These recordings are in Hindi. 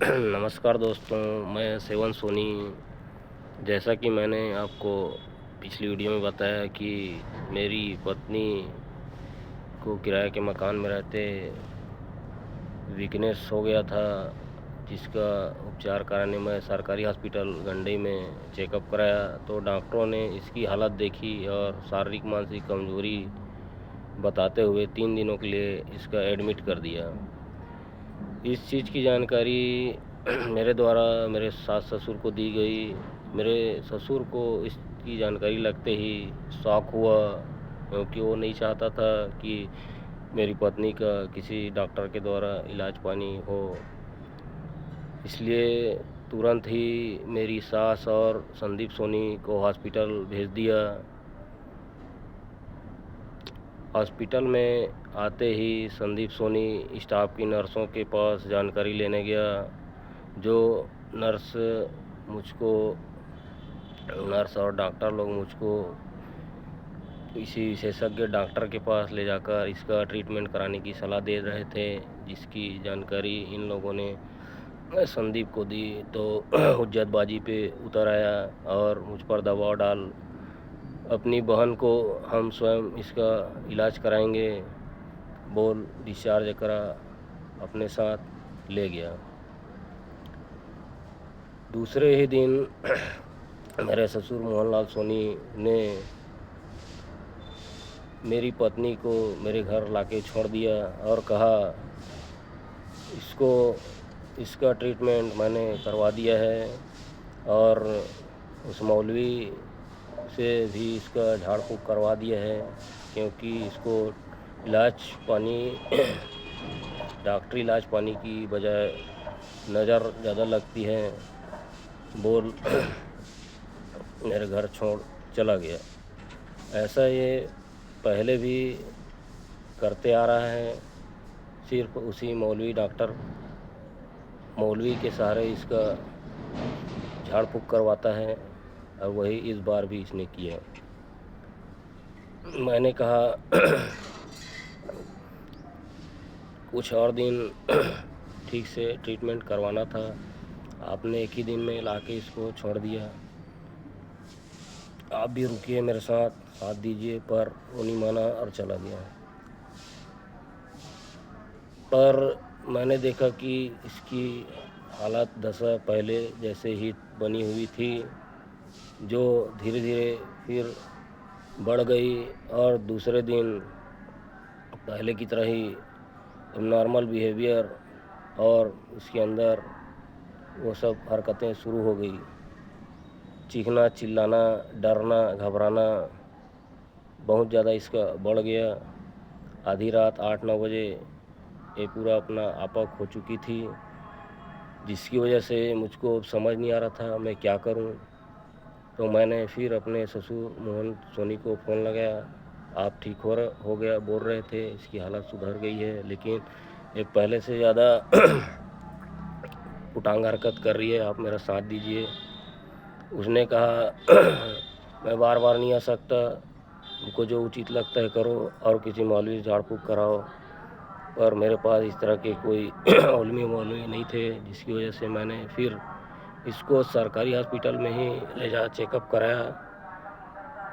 नमस्कार दोस्तों, मैं सेवन सोनी। जैसा कि मैंने आपको पिछली वीडियो में बताया कि मेरी पत्नी को किराए के मकान में रहते वीकनेस हो गया था, जिसका उपचार कराने मैं सरकारी हॉस्पिटल गंडई में चेकअप कराया तो डॉक्टरों ने इसकी हालत देखी और शारीरिक मानसिक कमज़ोरी बताते हुए 3 दिनों के लिए इसका एडमिट कर दिया। इस चीज़ की जानकारी मेरे द्वारा मेरे सास-ससुर को दी गई। मेरे ससुर को इसकी जानकारी लगते ही शॉक हुआ, क्योंकि वो नहीं चाहता था कि मेरी पत्नी का किसी डॉक्टर के द्वारा इलाज पानी हो। इसलिए तुरंत ही मेरी सास और संदीप सोनी को हॉस्पिटल भेज दिया। हॉस्पिटल में आते ही संदीप सोनी स्टाफ की नर्सों के पास जानकारी लेने गया। जो नर्स मुझको नर्स और डॉक्टर लोग मुझको किसी विशेषज्ञ डॉक्टर के पास ले जाकर इसका ट्रीटमेंट कराने की सलाह दे रहे थे, जिसकी जानकारी इन लोगों ने संदीप को दी तो हुज्जतबाजी पे उतर आया और मुझ पर दबाव डाल अपनी बहन को हम स्वयं इसका इलाज कराएंगे बोल डिस्चार्ज करा अपने साथ ले गया। दूसरे ही दिन मेरे ससुर मोहनलाल सोनी ने मेरी पत्नी को मेरे घर लाके छोड़ दिया और कहा इसको इसका ट्रीटमेंट मैंने करवा दिया है और उस मौलवी से भी इसका झाड़ फूँक करवा दिया है, क्योंकि इसको इलाज पानी डॉक्टरी इलाज पानी की बजाय नज़र ज़्यादा लगती है बोल मेरे घर छोड़ चला गया। ऐसा ये पहले भी करते आ रहा है, सिर्फ उसी मौलवी के सहारे इसका झाड़ फूँक करवाता है और वही इस बार भी इसने किया। मैंने कहा कुछ और दिन ठीक से ट्रीटमेंट करवाना था, आपने एक ही दिन में लाके इसको छोड़ दिया। आप भी रुकिए मेरे साथ दीजिए, पर वो नहीं माना और चला गया। पर मैंने देखा कि इसकी हालत दशा पहले जैसे ही बनी हुई थी, जो धीरे धीरे फिर बढ़ गई और दूसरे दिन पहले की तरह ही नॉर्मल बिहेवियर और उसके अंदर वो सब हरकतें शुरू हो गई। चीखना, चिल्लाना, डरना, घबराना बहुत ज़्यादा इसका बढ़ गया। आधी रात 8-9 बजे ये पूरा अपना आपा खो चुकी थी, जिसकी वजह से मुझको समझ नहीं आ रहा था मैं क्या करूं। तो मैंने फिर अपने ससुर मोहन सोनी को फ़ोन लगाया। आप ठीक हो गया बोल रहे थे, इसकी हालत सुधर गई है, लेकिन ये पहले से ज़्यादा कुटांग हरकत कर रही है, आप मेरा साथ दीजिए। उसने कहा मैं बार बार नहीं आ सकता, तुमको जो उचित लगता है करो और किसी मौलवी से झाड़ फूँक कराओ। पर मेरे पास इस तरह के कोई मौलवी नहीं थे, जिसकी वजह से मैंने फिर इसको सरकारी हॉस्पिटल में ही ले जा चेकअप कराया,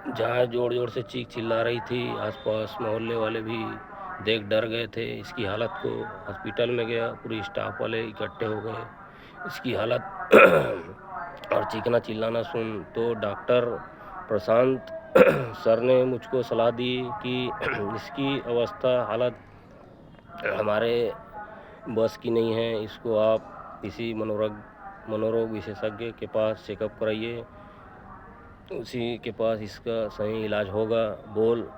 जहाँ ज़ोर ज़ोर से चीख चिल्ला रही थी। आसपास मोहल्ले वाले भी देख डर गए थे इसकी हालत को। हॉस्पिटल में गया, पूरी स्टाफ वाले इकट्ठे हो गए। इसकी हालत और चीखना चिल्लाना सुन तो डॉक्टर प्रशांत सर ने मुझको सलाह दी कि इसकी अवस्था हालत हमारे बस की नहीं है, इसको आप किसी मनोरोग विशेषज्ञ के पास चेकअप कराइए, उसी के पास इसका सही इलाज होगा बोल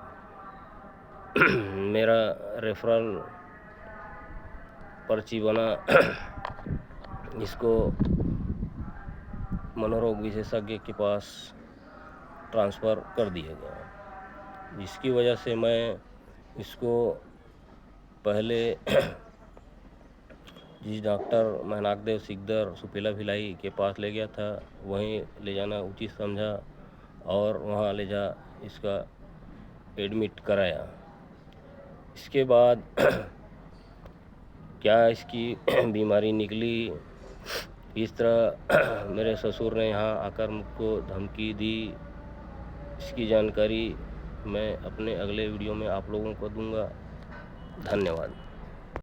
मेरा रेफरल पर्ची बना इसको मनोरोग विशेषज्ञ के पास ट्रांसफ़र कर दिया गया, जिसकी वजह से मैं इसको पहले जिस डॉक्टर महनाकदेव सिकदर सुपेला भिलाई के पास ले गया था, वहीं ले जाना उचित समझा और वहाँ ले जा इसका एडमिट कराया। इसके बाद क्या इसकी बीमारी निकली इस तरह मेरे ससुर ने यहाँ आकर मुझको धमकी दी। इसकी जानकारी मैं अपने अगले वीडियो में आप लोगों को दूंगा। धन्यवाद।